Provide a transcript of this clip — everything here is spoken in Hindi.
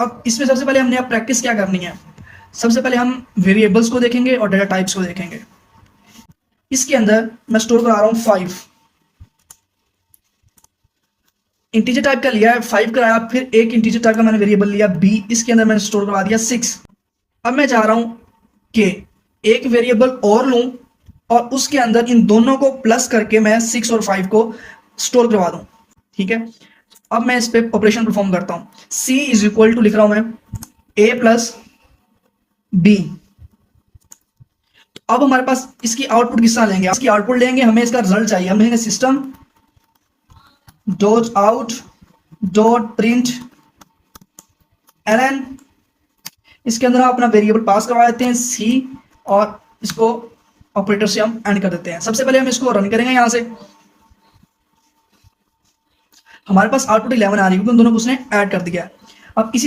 अब इसमें सबसे पहले हमने अब प्रैक्टिस क्या करनी है, सबसे पहले हम वेरिएबल्स को देखेंगे और डेटा टाइप्स को देखेंगे। इसके अंदर मैं स्टोर करा रहा हूँ 5, इंटीजर टाइप का लिया है 5 कराया, फिर एक इंटीजर टाइप का मैंने वेरिएबल लिया b, इसके अंदर मैंने स्टोर करवा दिया 6। अब मैं चाह रहा हूं कि एक वेरिएबल और लूं और उसके अंदर इन दोनों को प्लस करके मैं 6 और 5 को स्टोर करवा दूं। ठीक है, अब मैं इस पे ऑपरेशन परफॉर्म करता हूं। c इज इक्वल टू लिख रहा हूं मैं a प्लस b। तो अब हमारे पास इसकी आउटपुट किस तरह लेंगे, इसकी आउटपुट लेंगे, हमें इसका रिजल्ट चाहिए। हमें system dot out dot print ln, इसके अंदर हम अपना वेरिएबल पास करवा देते हैं c और इसको ऑपरेटर से हम एंड कर देते हैं। सबसे पहले हम इसको रन करेंगे, यहां से हमारे पास आउटपुट 11 आ रही है क्योंकि उन दोनों को उसने ऐड कर दिया। अब इसी